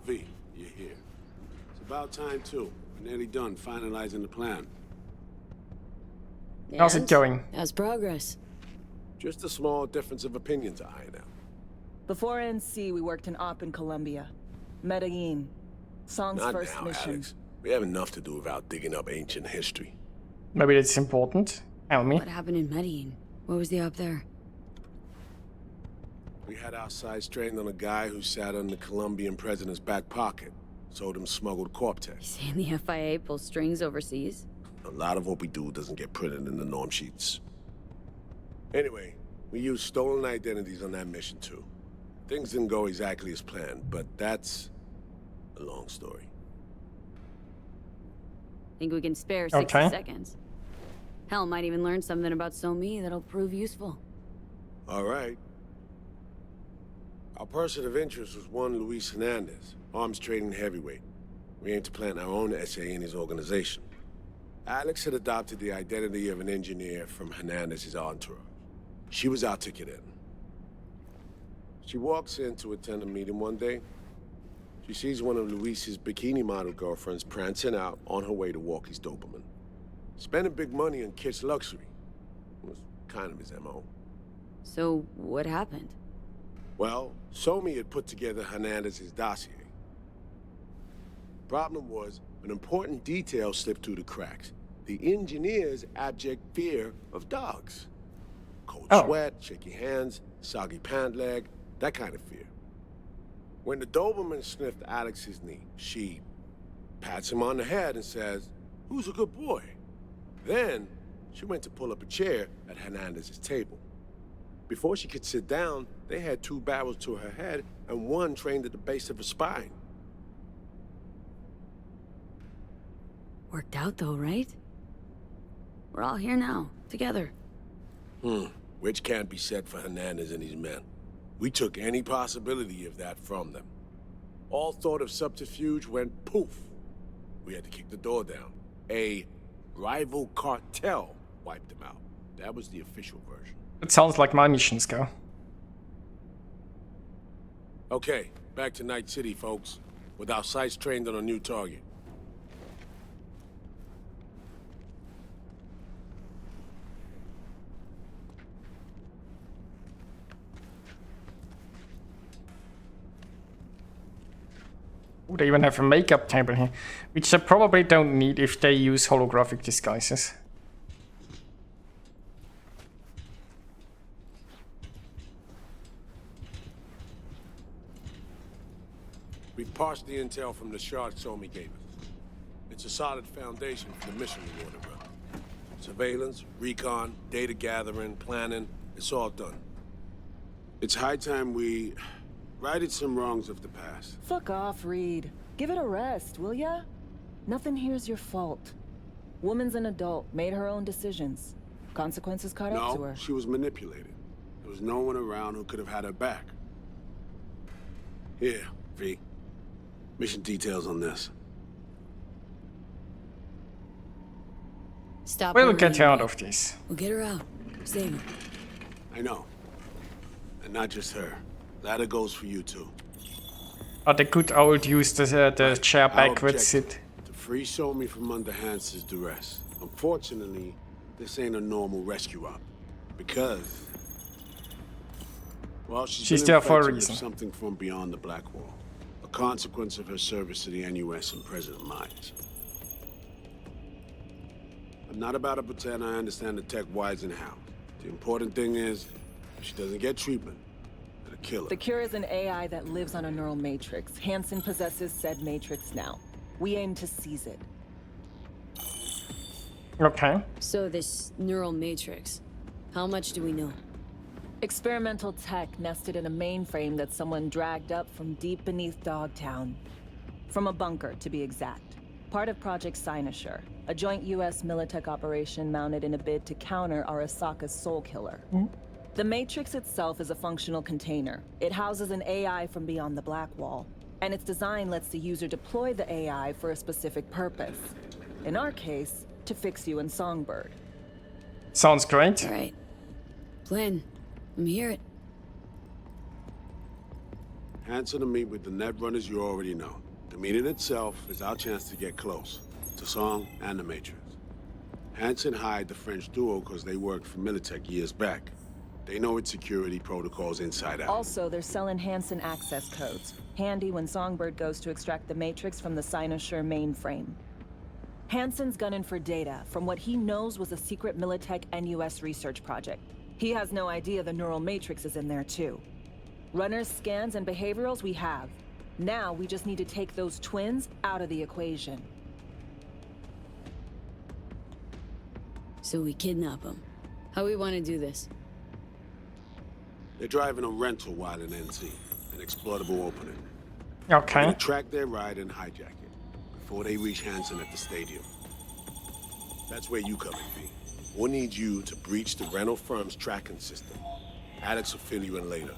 V, you're here. It's about time, too. We're nearly done finalizing the plan. How's it going? How's progress? Just a small difference of opinion to iron out. Before NC, we worked in Op in Colombia. Medellin. Song's Not first now, mission. Alex. We have enough to do without digging up ancient history. Maybe that's important. Tell me. What happened in Medellin? What was the up there? We had our sights trained on a guy who sat on the Colombian president's back pocket. Sold him smuggled Corptex. Saying the FIA pulls strings overseas? A lot of what we do doesn't get printed in the norm sheets. Anyway, we used stolen identities on that mission too. Things didn't go exactly as planned, but that's a long story. Think we can spare 60 Okay. seconds? Hell, might even learn something about So-Me that'll prove useful. All right. Our person of interest was one Luis Hernandez, arms trading heavyweight. We aim to plant our own SA in his organization. Alex had adopted the identity of an engineer from Hernandez's entourage. She was our ticket in. She walks in to attend a meeting one day. She sees one of Luis's bikini model girlfriends prancing out on her way to walk his Doberman. Spending big money on kitsch luxury was kind of his MO. So, what happened? Well, Somi had put together Hernandez's dossier. Problem was, an important detail slipped through the cracks. The engineer's abject fear of dogs. Cold sweat, shaky hands, soggy pant leg, that kind of fear. When the Doberman sniffed Alex's knee, she pats him on the head and says, "Who's a good boy?" Then, she went to pull up a chair at Hernandez's table. Before she could sit down, they had two barrels to her head and one trained at the base of her spine. Worked out though, right? We're all here now, together. Which can't be said for Hernandez and his men. We took any possibility of that from them. All thought of subterfuge went poof. We had to kick the door down. A rival cartel wiped them out. That was the official version. It sounds like my missions go. Okay, back to Night City, folks. With our sights trained on a new target. Oh, they even have a makeup table here, which they probably don't need if they use holographic disguises. We've parsed the intel from the shard Somi gave us. It's a solid foundation for the mission we want to run. Surveillance, recon, data gathering, planning, it's all done. It's high time we righted some wrongs of the past. Fuck off, Reed. Give it a rest, will ya? Nothing here's your fault. Woman's an adult, made her own decisions. Consequences caught up to No, her. she was manipulated. There was no one around who could have had her back. Here, V. Mission details on this. Stop We'll worrying, get you out Reed. of this. We'll get her out. Save her. I know. And not just her. Ladder goes for you too. Oh, they could old use the chair Our backwards objective, sit. to free Somi from under Hansen's duress. Unfortunately, this ain't a normal rescue op. Because... well, she's been there for a infected with reason. something from beyond the Black Wall. A consequence of her service to the NUS and President Mines. I'm not about to pretend I understand the tech whys and how. The important thing is, if she doesn't get treatment, it'll kill her. The cure is an AI that lives on a neural matrix. Hansen possesses said matrix now. We aim to seize it. Okay. So this neural matrix, how much do we know? Experimental tech nested in a mainframe that someone dragged up from deep beneath Dogtown. From a bunker, to be exact. Part of Project Cynosure, a joint US Militech operation mounted in a bid to counter Arasaka's Soul Killer. The Matrix itself is a functional container. It houses an AI from beyond the Black Wall, and its design lets the user deploy the AI for a specific purpose. In our case, to fix you in Songbird. Sounds great. All right. Plan. Let me hear it. Hanson to meet with the net runners you already know. The meeting itself is our chance to get close to Song and the Matrix. Hanson hired the French duo because they worked for Militech years back. They know its security protocols inside out. Also, they're selling Hanson access codes. Handy when Songbird goes to extract the Matrix from the Cynosure mainframe. Hanson's gunning for data from what he knows was a secret Militech NUS research project. He has no idea the neural matrix is in there too. Runners, scans, and behaviorals we have. Now we just need to take those twins out of the equation. So we kidnap him. How we want to do this? They're driving a rental while in NC, an exploitable opening. Okay. We're gonna track their ride and hijack it before they reach Hanson at the stadium. That's where you come in, V. We'll need you to breach the rental firm's tracking system. Alex will fill you in later.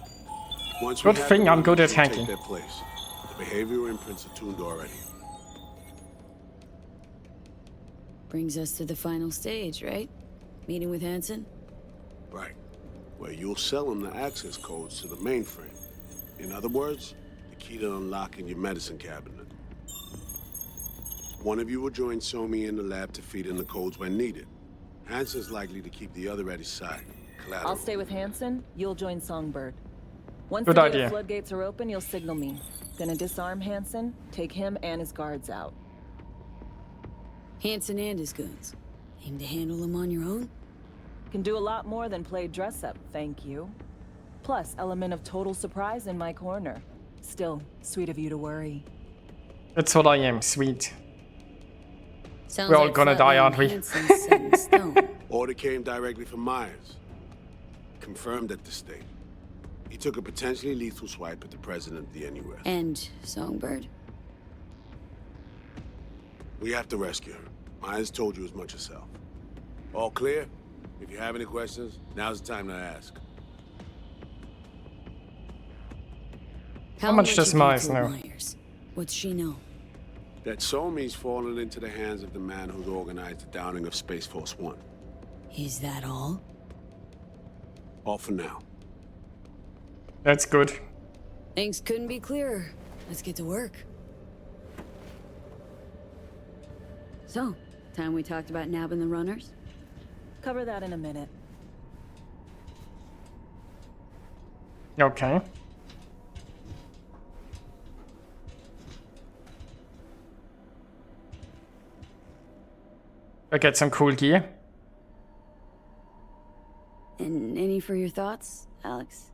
Once we Good have thing the I'm good at leads, we'll take hacking. their place. The behavioral imprints are tuned already. Brings us to the final stage, right? Meeting with Hanson? Right. Where you'll sell them the access codes to the mainframe. In other words, the key to unlocking your medicine cabinet. One of you will join Somi in the lab to feed in the codes when needed. Hanson's likely to keep the other at his side. Collateral. I'll stay with Hanson, you'll join Songbird. Once Good the data idea. floodgates are open, you'll signal me. Gonna disarm Hanson, take him and his guards out. Hanson and his goons. Aim to handle them on your own? Can do a lot more than play dress up, thank you. Plus, element of total surprise in my corner. Still, sweet of you to worry. That's what I am, sweet. Sounds We're all like gonna die, flatlining aren't we? Hanson's set in stone. Order came directly from Myers. Confirmed at the state. He took a potentially lethal swipe at the president of the NUS. And Songbird? We have to rescue her. Myers told you as much herself. All clear? If you have any questions, now's the time to ask. How much does Myers know? know? Myers? What's she know? That Somi's fallen into the hands of the man who's organized the downing of Space Force One. Is that all? All for now. That's good. Things couldn't be clearer. Let's get to work. So, time we talked about nabbing the runners? Cover that in a minute. Okay. I get some cool gear. And any for your thoughts, Alex?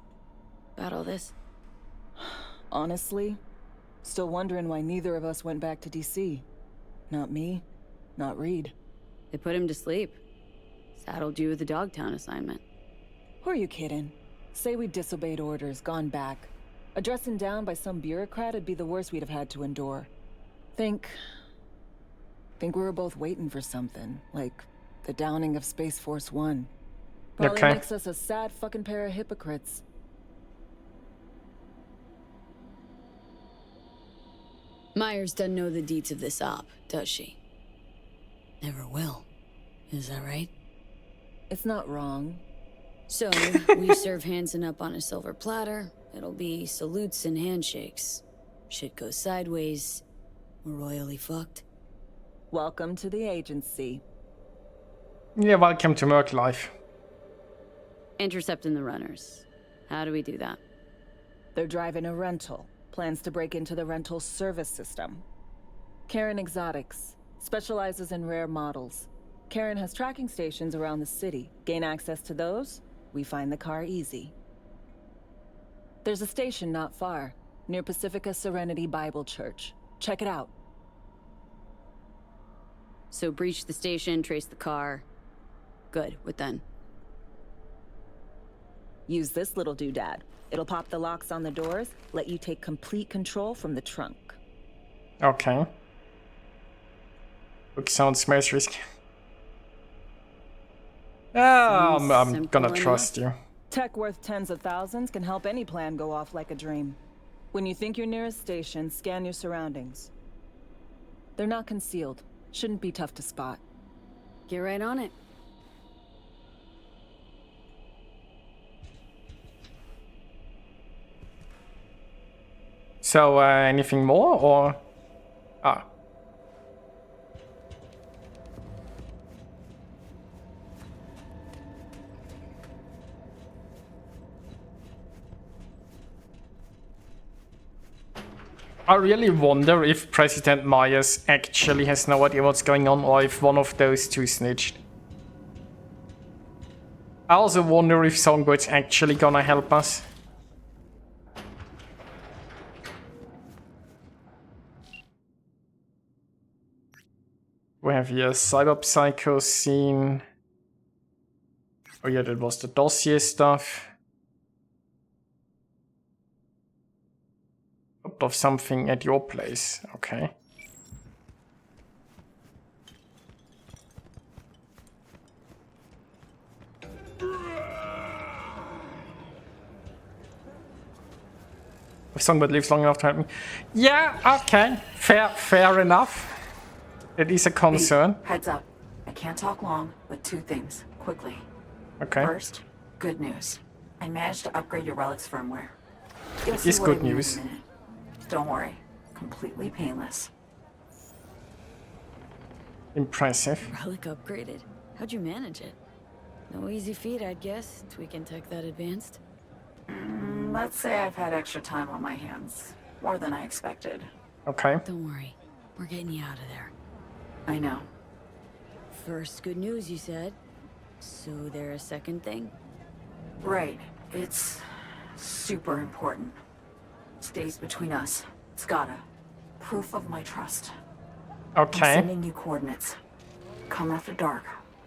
About all this? Honestly, still wondering why neither of us went back to DC. Not me, not Reed. They put him to sleep. Saddled you with the Dogtown assignment. Who are you kidding? Say we disobeyed orders, gone back. A dressing down by some bureaucrat would be the worst we'd have had to endure. Think we were both waiting for something, like the downing of Space Force One. Probably Okay. makes us a sad fucking pair of hypocrites. Myers doesn't know the deets of this op, does she? Never will. Is that right? It's not wrong. So, we serve Hanson up on a silver platter. It'll be salutes and handshakes. Shit goes sideways. We're royally fucked. Welcome to the agency. Yeah, welcome to Merc Life. Intercepting the runners. How do we do that? They're driving a rental. Plans to break into the rental service system. Karen Exotics. Specializes in rare models. Karen has tracking stations around the city. Gain access to those, we find the car easy. There's a station not far, near Pacifica Serenity Bible Church. Check it out. So breach the station, trace the car. Good, what then? Use this little doodad. It'll pop the locks on the doors, let you take complete control from the trunk. Okay. Look, sounds most risky. I'm Simple gonna enough. trust you. Tech worth tens of thousands can help any plan go off like a dream. When you think you're near a station, scan your surroundings. They're not concealed. Shouldn't be tough to spot. Get right on it. So, anything more, or... Ah. I really wonder if President Myers actually has no idea what's going on, or if one of those two snitched. I also wonder if Songbird's actually gonna help us. We have here Cyberpsycho scene. Oh yeah, that was the dossier stuff. Of something at your place, okay. If Songbird lives long enough to help me. Yeah, okay. Fair enough. It is a concern. Heads up. I can't talk long, but 2 things, quickly. Okay. First, good news. I managed to upgrade your relic's firmware. You'll It is see what I good mean in a news. minute. Don't worry. Completely painless. Impressive. Relic upgraded. How'd you manage it? No easy feat, I'd guess, tweaking tech that advanced. Let's say I've had extra time on my hands. More than I expected. Okay. Don't worry. We're getting you out of there. I know. First, good news, you said. So there a second thing? Right. It's super important. Stays between us. It's gotta. Proof of my trust. I'm Okay. sending you coordinates. Come after dark.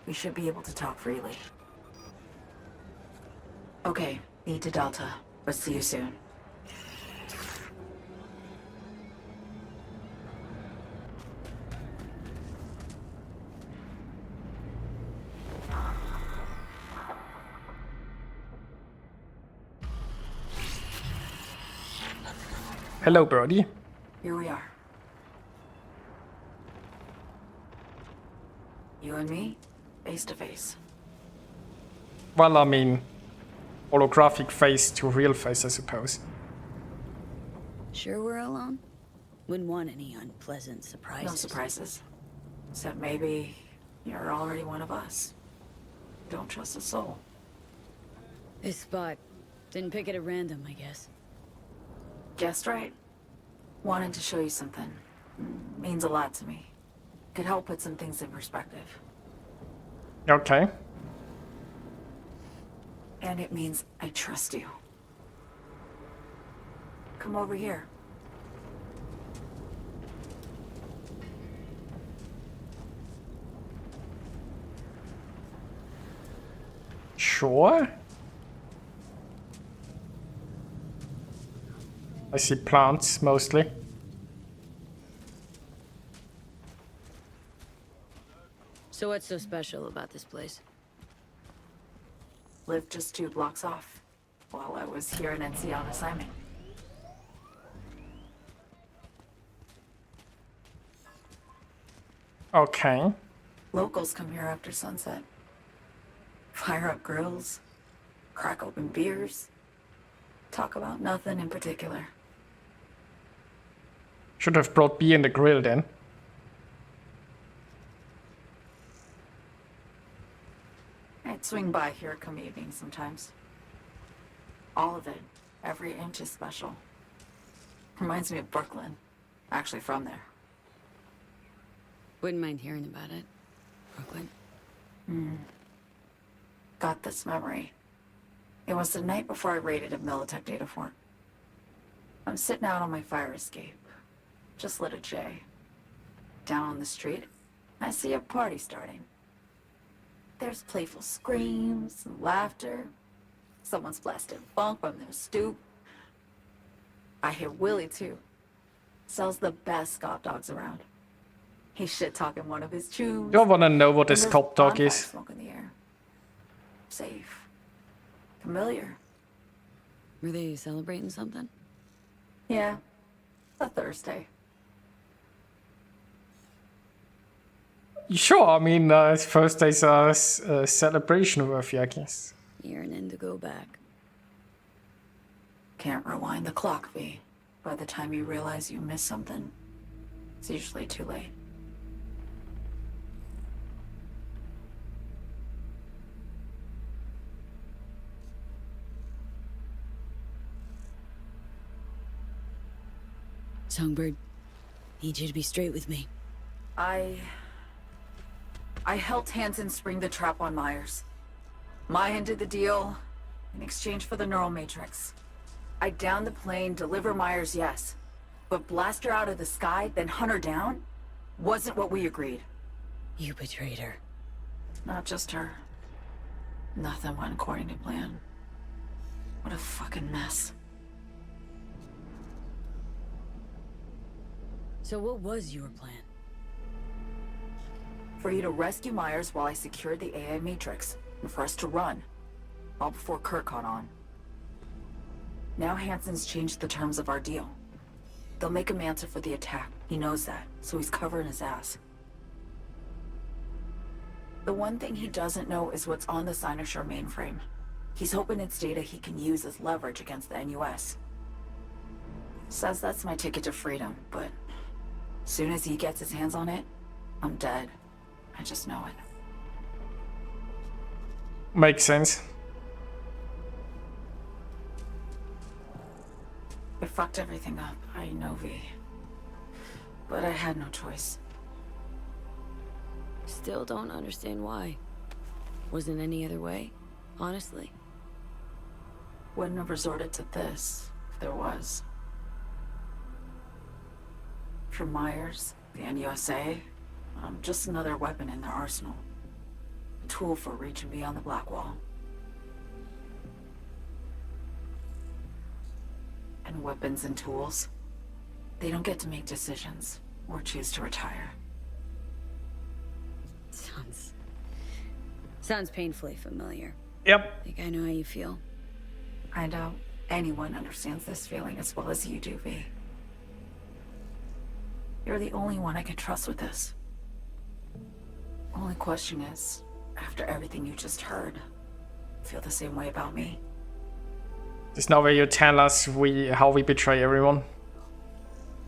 We should be able to talk freely. Okay, need to Delta, but see you soon. Hello, Birdie. Here we are. You and me, face to face. Well, I mean, holographic face to real face, I suppose. Sure we're alone? Wouldn't want any unpleasant surprises. No surprises. Except maybe you're already one of us. Don't trust a soul. This spot. Didn't pick it at random, I guess. Guessed right. Wanted to show you something. Means a lot to me. Could help put some things in perspective. Okay. And it means I trust you. Come over here. Sure. I see plants, mostly. So what's so special about this place? Lived just 2 blocks off, while I was here in NC on assignment. Okay. Locals come here after sunset. Fire up grills, crack open beers, talk about nothing in particular. Should have brought beer in the grill then. I'd swing by here come evening sometimes. All of it, every inch is special. Reminds me of Brooklyn. Actually from there. Wouldn't mind hearing about it. Brooklyn. Got this memory. It was the night before I raided a Militech data fort. I'm sitting out on my fire escape. Just lit a J. Down on the street, I see a party starting. There's playful screams and laughter. Someone's blasting funk from their stoop. I hear Willie too. Sells the best cop dogs around. He's shit-talking one of his tunes. You wanna know what and this there's cop dog bonfire is? Smoke in the air. Safe. Familiar. Were they celebrating something? Yeah. A Thursday. Sure, I mean, first day's a celebration worthy, I guess. Yearning to go back. Can't rewind the clock, V. by the time you realize you missed something, it's usually too late. Songbird, need you to be straight with me. I helped Hansen spring the trap on Myers. Maya did the deal in exchange for the neural matrix. I downed the plane, deliver Myers, yes. But blast her out of the sky, then hunt her down? Wasn't what we agreed. You betrayed her. Not just her. Nothing went according to plan. What a fucking mess. So what was your plan? For you to rescue Myers while I secured the AI matrix, and for us to run. All before Kurt caught on. Now Hansen's changed the terms of our deal. They'll make him answer for the attack. He knows that, so he's covering his ass. The one thing he doesn't know is what's on the Cynosure mainframe. He's hoping it's data he can use as leverage against the NUS. Says that's my ticket to freedom, but soon as he gets his hands on it, I'm dead. I just know it. Makes sense. I fucked everything up, I know, V. But I had no choice. Still don't understand why. Wasn't any other way, honestly. Wouldn't have resorted to this, if there was. For Myers, the NUSA, I'm just another weapon in their arsenal. A tool for reaching beyond the Black Wall. And weapons and tools, they don't get to make decisions or choose to retire. Sounds painfully familiar. Yep. Think I know how you feel. I doubt anyone understands this feeling as well as you do, V. You're the only one I can trust with this. Only question is, after everything you just heard, feel the same way about me? There's no way you tell us how we betray everyone.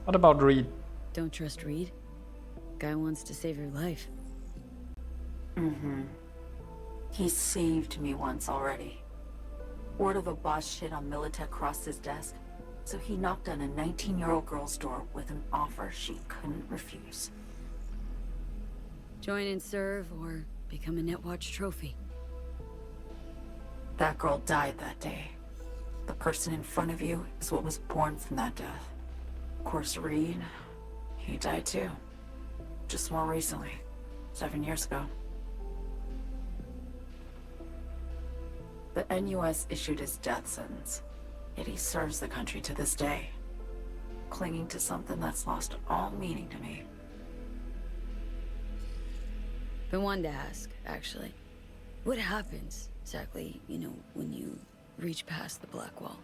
What about Reed? Don't trust Reed? Guy wants to save your life. Mm-hmm. He saved me once already. Word of a boss shit on Militech crossed his desk, so he knocked on a 19-year-old girl's door with an offer she couldn't refuse. Join and serve, or become a Netwatch trophy. That girl died that day. The person in front of you is what was born from that death. Of course, Reed, he died too. Just more recently, 7 years ago. The NUS issued his death sentence, yet he serves the country to this day, clinging to something that's lost all meaning to me. Been wanting to ask, actually. What happens, exactly, when you reach past the Black Wall?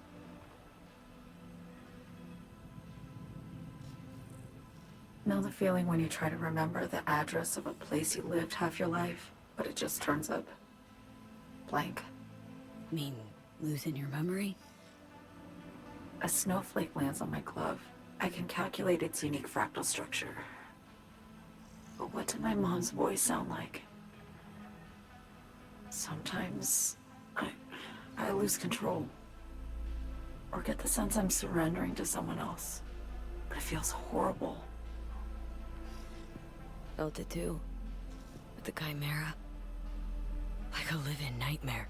Know the feeling when you try to remember the address of a place you lived half your life, but it just turns up blank? Mean, losing your memory? A snowflake lands on my glove. I can calculate its unique fractal structure. But what did my mom's voice sound like? Sometimes I lose control. Or get the sense I'm surrendering to someone else. But it feels horrible. Felt it too. With the Chimera. Like a living nightmare.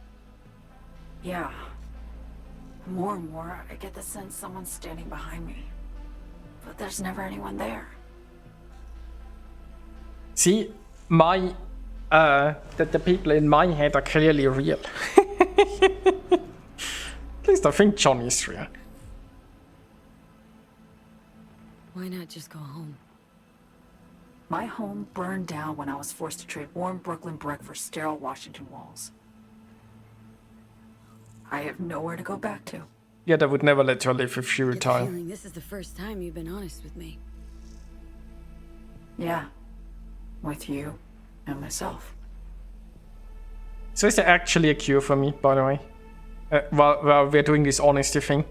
Yeah. More and more, I get the sense someone's standing behind me. But there's never anyone there. See, the people in my head are clearly real. At least I think Johnny is real. Why not just go home? My home burned down when I was forced to trade warm Brooklyn brick for sterile Washington walls. I have nowhere to go back to. Yeah, they would never let you live if you Get the retire. feeling this is the first time you've been honest with me. Yeah. With you and myself. So is there actually a cure for me, by the way? While we're doing this honesty thing?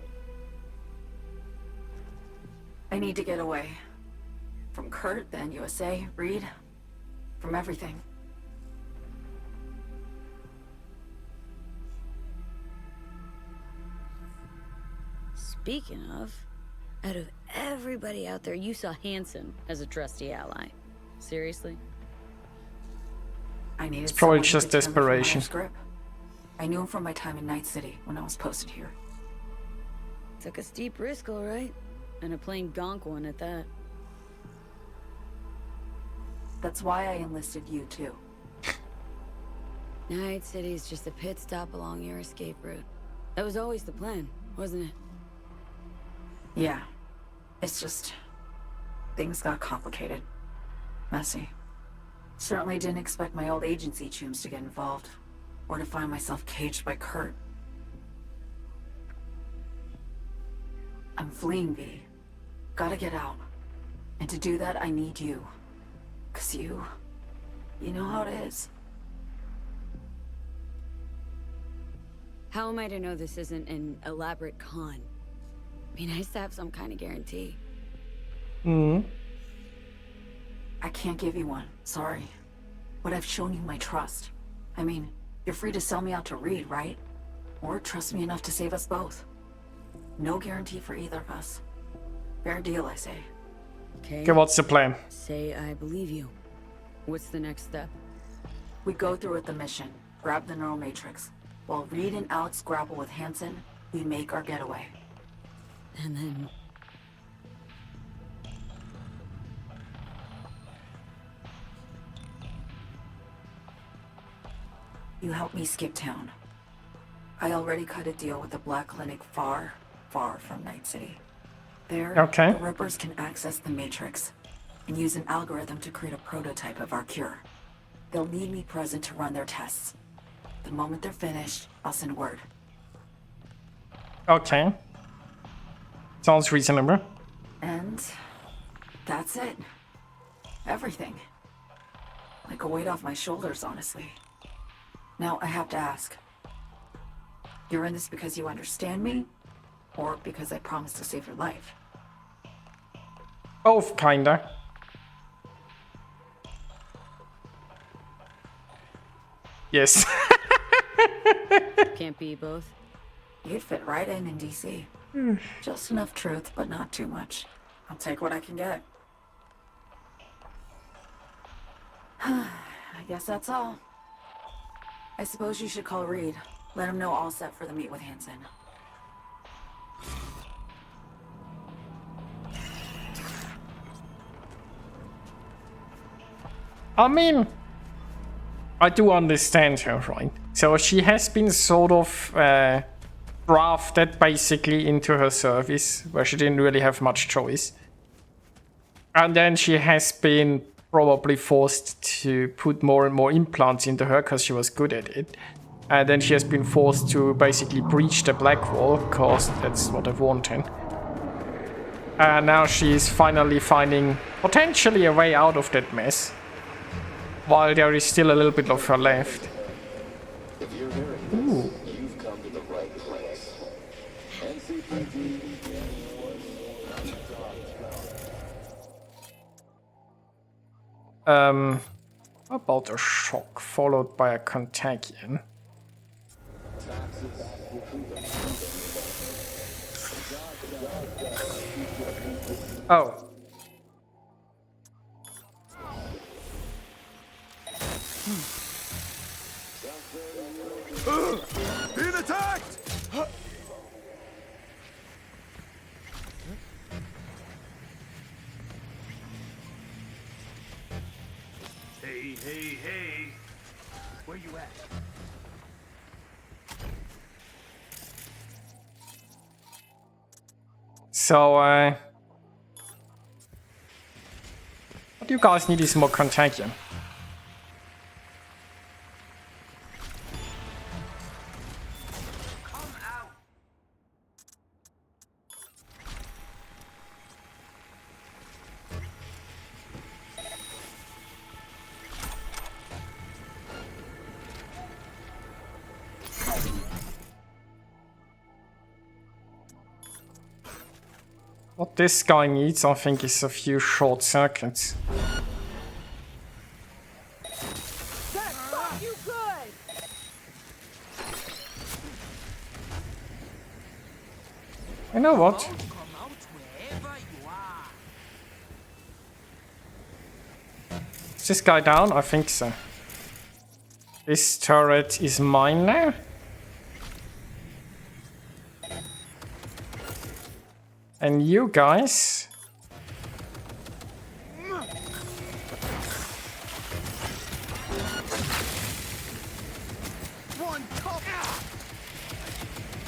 I need to get away. From Kurt, then USA, Reed. From everything. Speaking of, out of everybody out there, you saw Hansen as a trusty ally. Seriously? I needed It's probably someone who just could turn me from my desperation. wife's grip. I knew him from my time in Night City when I was posted here. Took a steep risk, all right. And a plain gonk one at that. That's why I enlisted you, too. Night City's just a pit stop along your escape route. That was always the plan, wasn't it? Yeah. It's just... things got complicated. Messy. Certainly didn't expect my old agency chooms to get involved. Or to find myself caged by Kurt. I'm fleeing, V. Gotta get out. And to do that, I need you. 'Cause you know how it is. How am I to know this isn't an elaborate con? Be nice to have some kind of guarantee. Mm. I can't give you one, sorry. But I've shown you my trust. I mean, you're free to sell me out to Reed, right? Or trust me enough to save us both. No guarantee for either of us. Fair deal, I say. Okay, Okay, what's the plan? say I believe you. What's the next step? We go through with the mission, grab the neural matrix. While Reed and Alex grapple with Hansen, we make our getaway. And then... You help me skip town. I already cut a deal with the Black Clinic far, far from Night City. There, Okay. the Rippers can access the Matrix and use an algorithm to create a prototype of our cure. They'll need me present to run their tests. The moment they're finished, I'll send word. Okay. Sounds reasonable. And that's it. Everything. Like a weight off my shoulders, honestly. Now, I have to ask. You're in this because you understand me? Or because I promised to save your life? Both, kinda. Yes. Can't be both. You'd fit right in DC. Just enough truth, but not too much. I'll take what I can get. I guess that's all. I suppose you should call Reed. Let him know all set for the meet with Hansen. I mean, I do understand her, right? So she has been sort of drafted basically into her service, where she didn't really have much choice. And then she has been probably forced to put more and more implants into her because she was good at it. And then she has been forced to basically breach the black wall, because that's what I've wanted. And now she's finally finding potentially a way out of that mess. While there is still a little bit of her left. If you're hearing this, you've come to the right place. NCPD. How about a shock followed by a contagion? Oh. Being attacked! Hey, hey, hey. Where you at? So, what you guys need is more contagion. What this guy needs, I think, is a few short circuits. You good? You know what? Is this guy down? I think so. This turret is mine now. And you guys...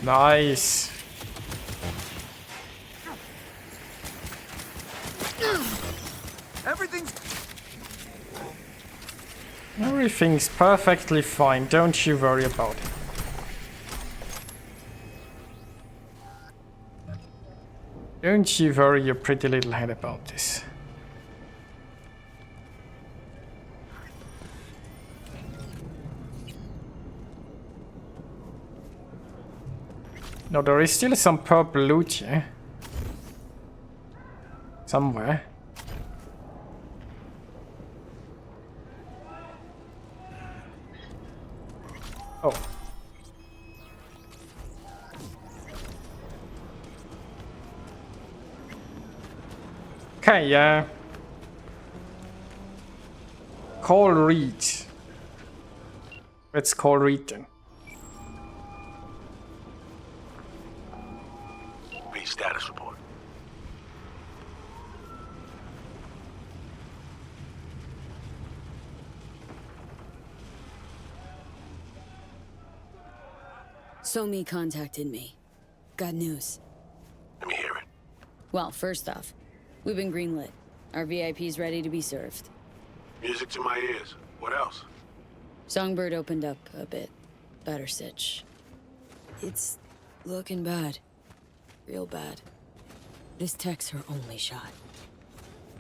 Nice. Everything's perfectly fine, don't you worry about it. Don't you worry your pretty little head about this. No, there is still some purple loot here. Somewhere. Oh. Okay, call Reed. Let's call Reed then. Read status report. Somi contacted me. Got news. Let me hear it. Well, first off, we've been greenlit. Our VIP's ready to be served. Music to my ears. What else? Songbird opened up a bit. Better sitch. It's looking bad. Real bad. This tech's her only shot.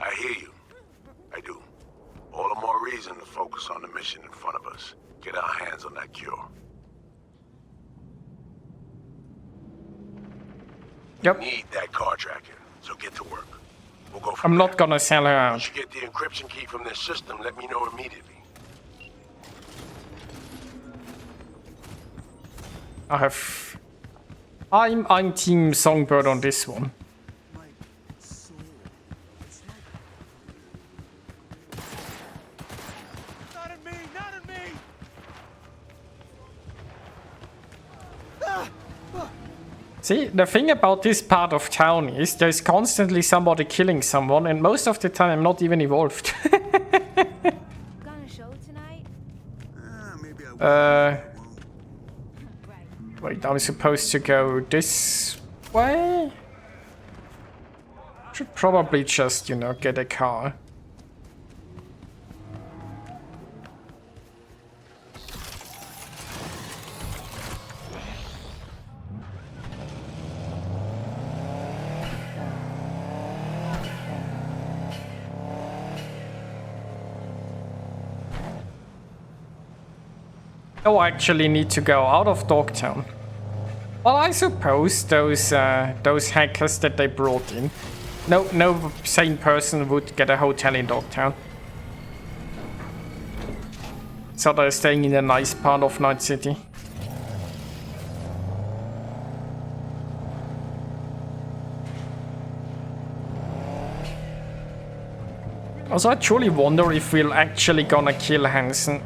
I hear you. I do. All the more reason to focus on the mission in front of us. Get our hands on that cure. Yep. Need that car tracker, so get to work. We'll go from I'm there. not gonna sell her out. Once you get the encryption key from this system, let me know immediately. I'm team Songbird on this one. Not in me, not in me! See, the thing about this part of town is there's constantly somebody killing someone, and most of the time I'm not even involved. Gonna show tonight? Wait, I'm supposed to go this way? Should probably just, you know, get a car. Oh, I actually need to go out of Dogtown. Well, I suppose those hackers that they brought in. No sane person would get a hotel in Dogtown. So they're staying in a nice part of Night City. Also, I truly wonder if we're actually gonna kill Hansen.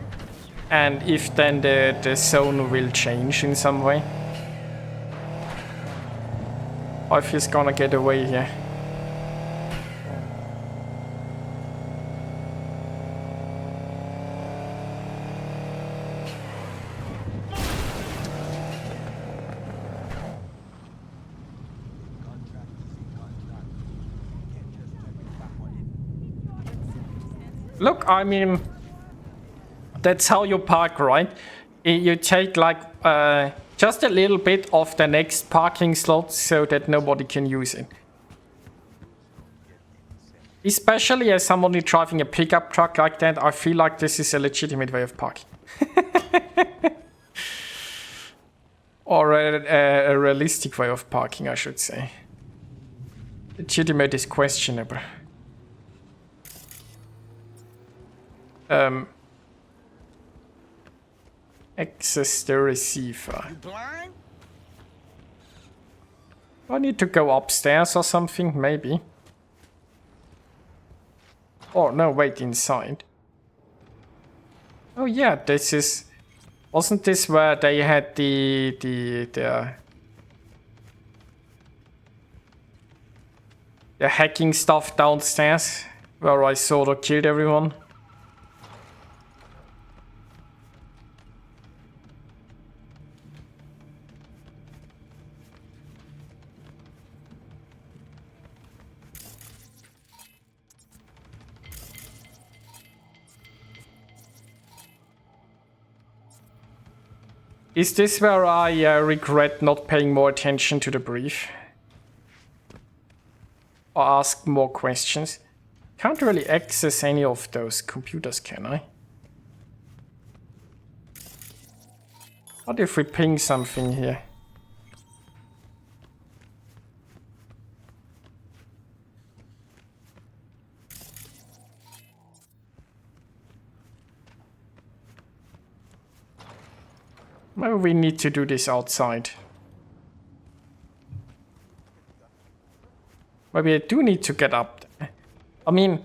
And if then the zone will change in some way. Or if he's gonna get away here. Look, I mean, that's how you park, right? You take like just a little bit of the next parking slot so that nobody can use it. Especially as somebody driving a pickup truck like that, I feel like this is a legitimate way of parking. Or a realistic way of parking, I should say. Legitimate is questionable. Access the receiver. You blind? I need to go upstairs or something, maybe. Oh no, wait, inside. Oh yeah, this is... Wasn't this where they had the hacking stuff downstairs? Where I sort of killed everyone? Is this where I regret not paying more attention to the brief? Or ask more questions? Can't really access any of those computers, can I? What if we ping something here? Maybe we need to do this outside. Maybe I do need to get up there. I mean,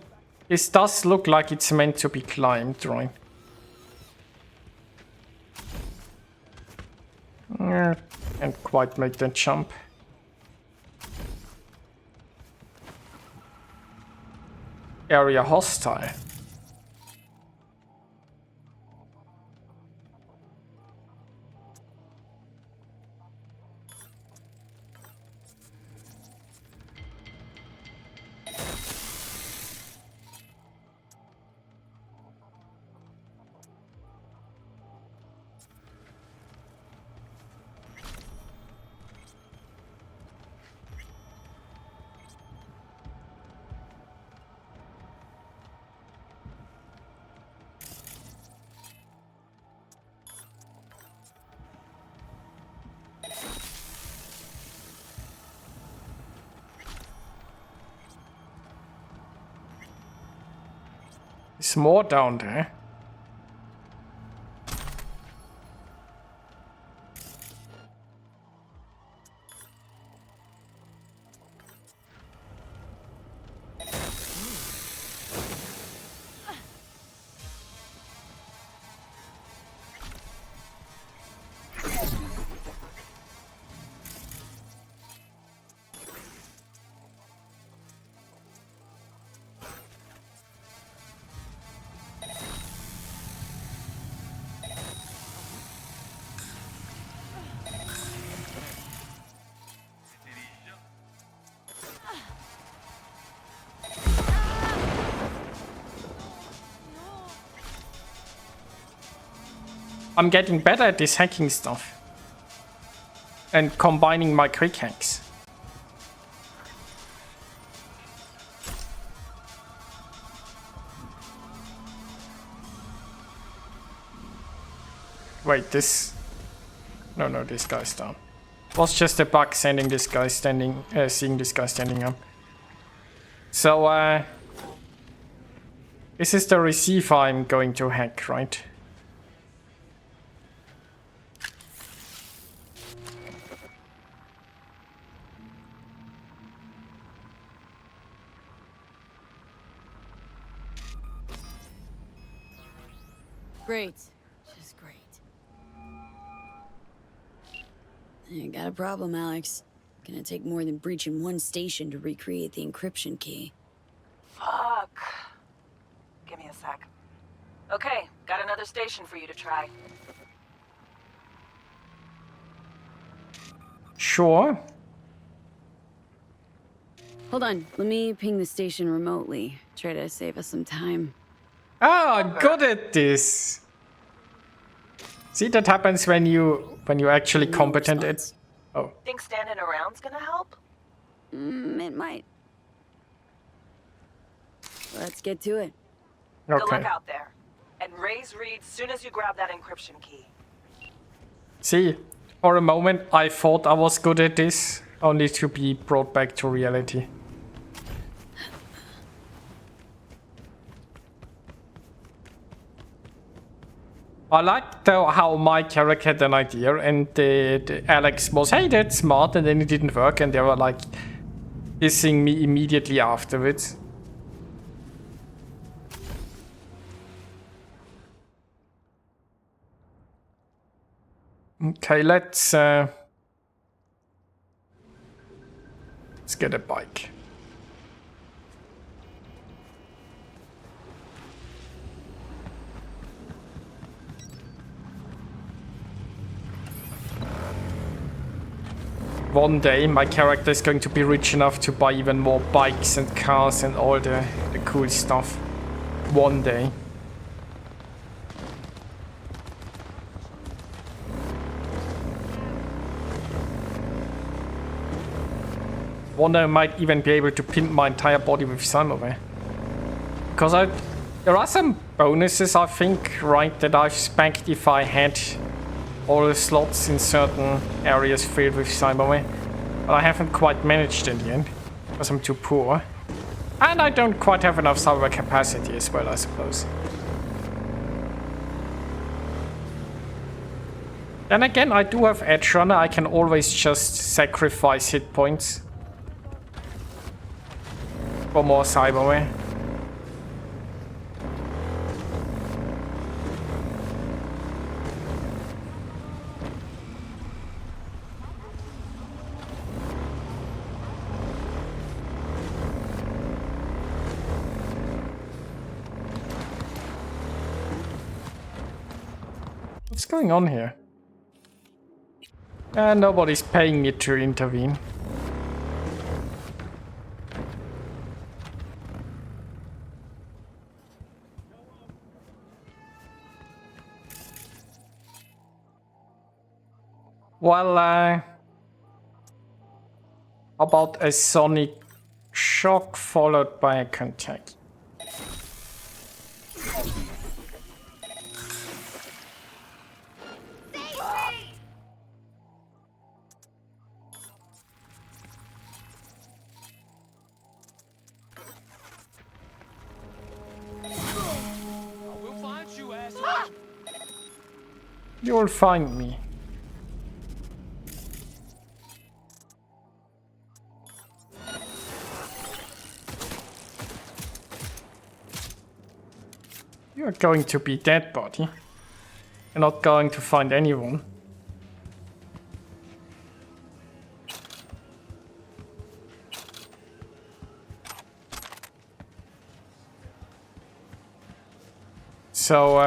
this does look like it's meant to be climbed, right? Can't quite make the jump. Area hostile. There's more down there. I'm getting better at this hacking stuff. And combining my quick hacks. Wait, this... No, this guy's down. It was just a bug seeing this guy standing up. So, this is the receiver I'm going to hack, right? Great. Just great. You got a problem, Alex. Gonna take more than breaching one station to recreate the encryption key. Fuck. Give me a sec. Okay, got another station for you to try. Sure. Hold on, let me ping the station remotely. Try to save us some time. Ah, I'm good at this. See, that happens when you actually No competent at... response. Oh. Think standing around's gonna help? It might. Let's get to it. Good Okay. luck out there. And raise Reed soon as you grab that encryption key. See, for a moment I thought I was good at this, only to be brought back to reality. I like though how my character had an idea and Alex was, hey, that's smart, and then it didn't work, and they were like dissing me immediately afterwards. Okay, let's get a bike. One day my character is going to be rich enough to buy even more bikes and cars and all the cool stuff. One day. One day I might even be able to pimp my entire body with Cyberpunk. Because there are some bonuses, I think, right, that I've spec'd if I had all the slots in certain areas filled with Cyberware. But I haven't quite managed in the end, because I'm too poor. And I don't quite have enough Cyberware capacity as well, I suppose. Then again, I do have Edge Runner, I can always just sacrifice hit points for more Cyberware. What's going on here? And nobody's paying me to intervene. Well, how about a sonic shock followed by a contact? You'll find me. You're going to be dead, buddy. You're not going to find anyone. So,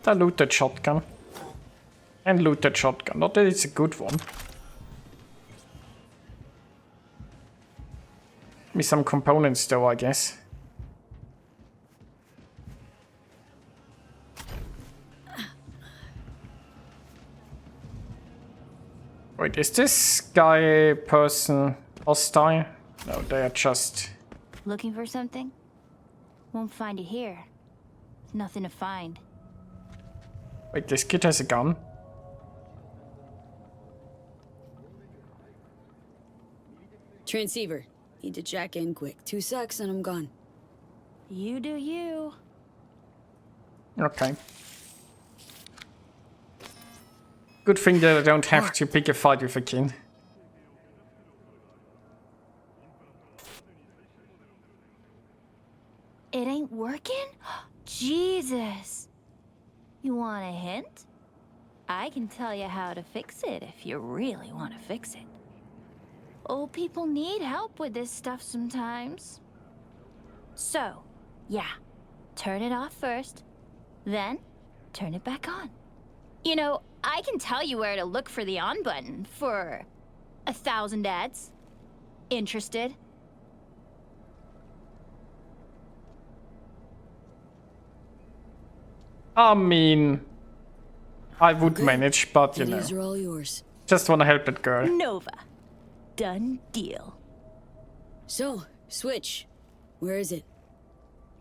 I loot that shotgun. And loot that shotgun. Not that it's a good one. Give me some components though, I guess. Wait, is this guy person hostile? No, they are just... Looking for something? Won't find it here. There's nothing to find. Wait, this kid has a gun? Transceiver. Need to jack in quick. 2 secs and I'm gone. You do you. Okay. Good thing that I don't have to pick a fight with a kid. It ain't working? Jesus. You want a hint? I can tell you how to fix it if you really want to fix it. Old people need help with this stuff sometimes. So, yeah, turn it off first, then turn it back on. You know, I can tell you where to look for the on button for 1,000 ads. Interested? I mean, I would manage, but you know, These are all yours. just want to help that girl. Nova. Done deal. So, Switch. Where is it?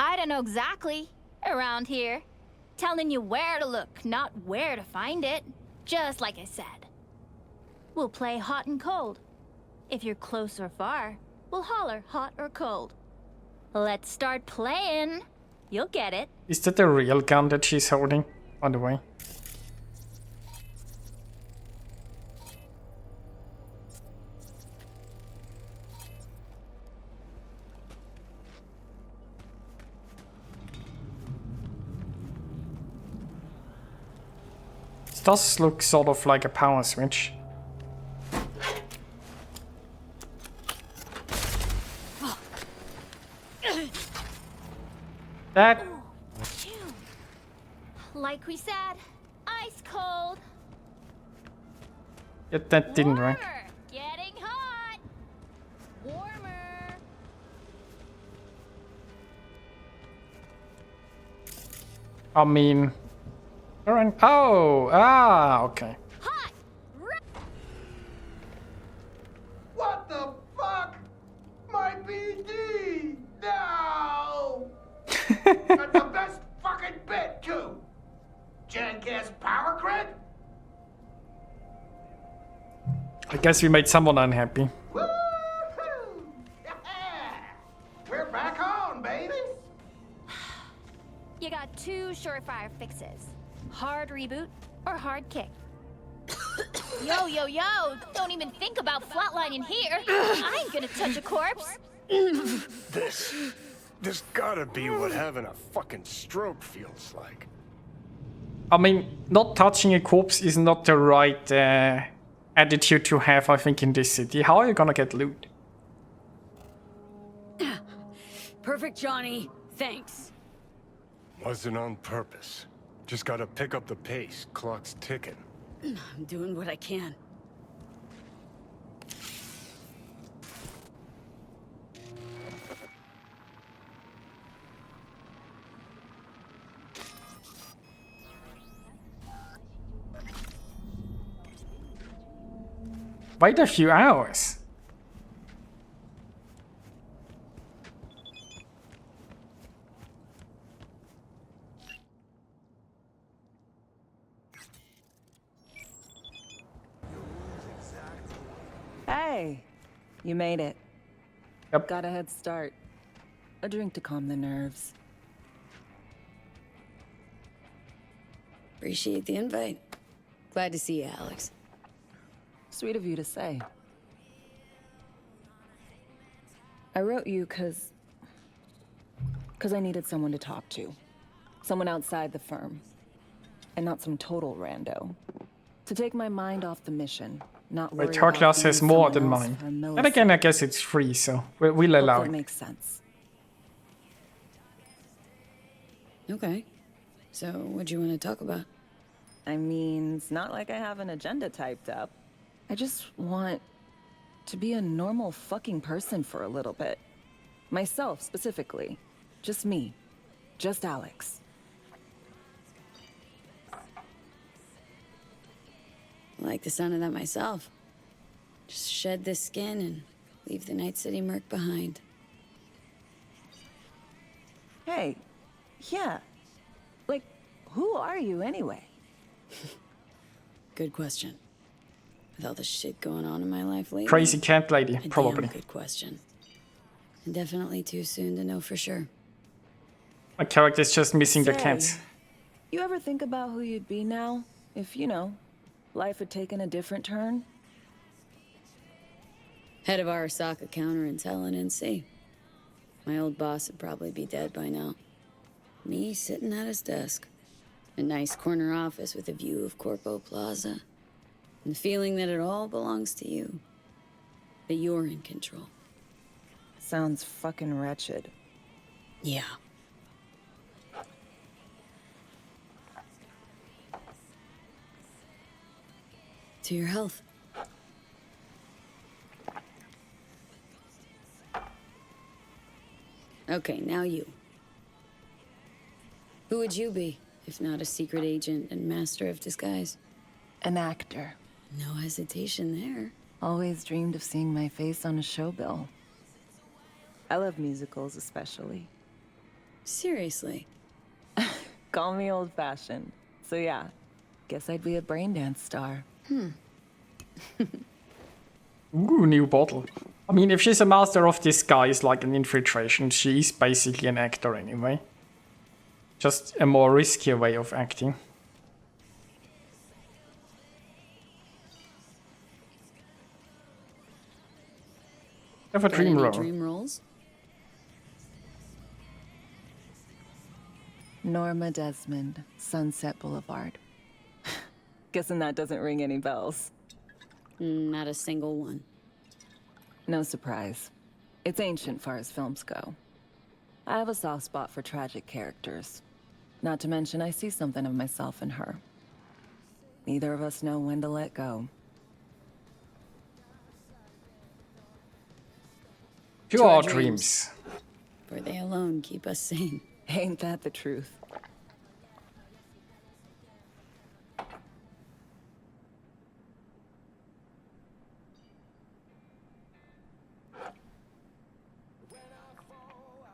I don't know exactly. Around here. Telling you where to look, not where to find it. Just like I said. We'll play hot and cold. If you're close or far, we'll holler hot or cold. Let's start playing. You'll get it. Is that the real gun that she's holding, by the way? This does look sort of like a power switch. That... Like we said, ice cold. That didn't work. Warmer. Getting hot. Warmer. I mean... Oh! Okay. Hot. What the fuck? My BD! No! That's the best fucking bit, too! Jackass power grid? I guess we made someone unhappy. Woo-hoo! Yeah! We're back on, baby! You got two surefire fixes. Hard reboot or hard kick. Yo, yo, yo! Don't even think about flatlining here. I ain't gonna touch a corpse. This gotta be what having a fucking stroke feels like. I mean, not touching a corpse is not the right attitude to have, I think, in this city. How are you gonna get loot? Perfect, Johnny. Thanks. Wasn't on purpose. Just gotta pick up the pace. Clock's ticking. I'm doing what I can. Wait a few hours. Hey, you made it. Yep. Got a head start. A drink to calm the nerves. Appreciate the invite. Glad to see you, Alex. Sweet of you to say. I wrote you because I needed someone to talk to. Someone outside the firm. And not some total rando. To take my mind off the mission. Not worry Wait, her about class being has more than someone else mine. for a And again, I millisecond. guess it's free, so we'll allow Hope that it. makes sense. Okay. So, what do you want to talk about? I mean, it's not like I have an agenda typed up. I just want to be a normal fucking person for a little bit. Myself, specifically. Just me. Just Alex. I like the sound of that myself. Just shed this skin and leave the Night City murk behind. Hey, yeah. Like, who are you anyway? Good question. With all the shit going on in my life lately. Crazy cat lady, a probably. damn good question. And definitely too soon to know for sure. My character's just missing the Say, cats. You ever think about who you'd be now? If, you know, life had taken a different turn? Head of Arasaka counterintel in NC. My old boss would probably be dead by now. Me sitting at his desk. A nice corner office with a view of Corpo Plaza. And the feeling that it all belongs to you. That you're in control. Sounds fucking wretched. Yeah. To your health. Okay, now you. Who would you be, if not a secret agent and master of disguise? An actor. No hesitation there. Always dreamed of seeing my face on a show bill. I love musicals especially. Seriously. Call me old-fashioned. So yeah, guess I'd be a brain dance star. Ooh, new bottle. I mean, if she's a master of disguise, like an infiltration, she is basically an actor anyway. Just a more riskier way of acting. Have a Got dream any roll. dream rolls? Norma Desmond, Sunset Boulevard. Guessing that doesn't ring any bells. Not a single one. No surprise. It's ancient far as films go. I have a soft spot for tragic characters. Not to mention I see something of myself in her. Neither of us know when to let go. To To our our dreams. dreams. For they alone keep us sane. Ain't that the truth?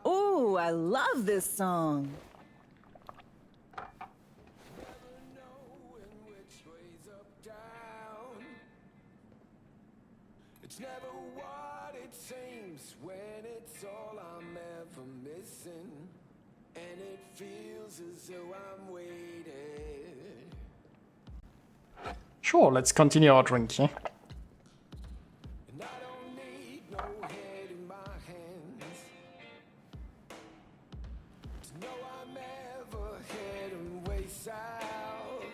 Ooh, I love this song. It's never what it seems when it's all I'm ever missing. And it feels as though I'm waiting. Sure, let's continue our drink, yeah? And I don't need no head in my hands to know I'm ever heading way south.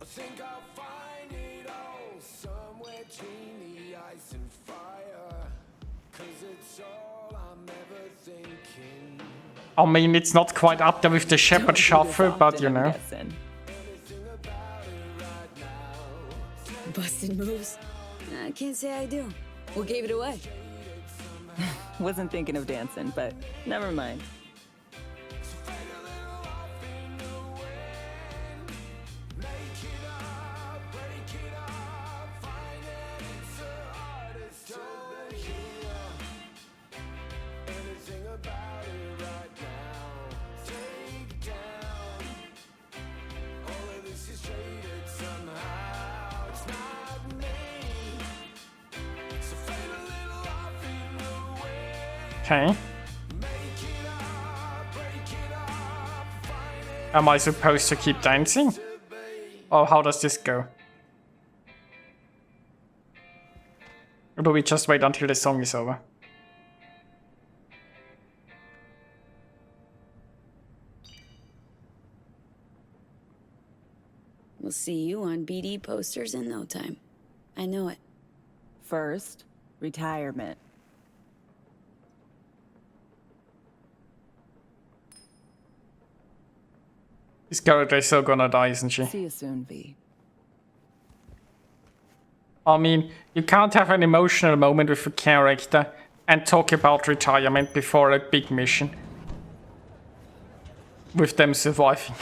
I think I'll find it all somewhere between the ice and fire. 'Cause it's all I'm ever thinking. I mean, it's not quite up there with the Shepherd Don't do this Shuffle, but often, you I'm know. guessing. Anything about it right now. Busted moves? I can't say I do. What gave it away? Wasn't thinking of dancing, but never mind. Okay. Am I supposed to keep dancing? Or how does this go? Or do we just wait until the song is over? We'll see you on BD posters in no time. I know it. First, retirement. This character is so gonna die, isn't she? See you soon, V. I mean, you can't have an emotional moment with a character and talk about retirement before a big mission. With them surviving.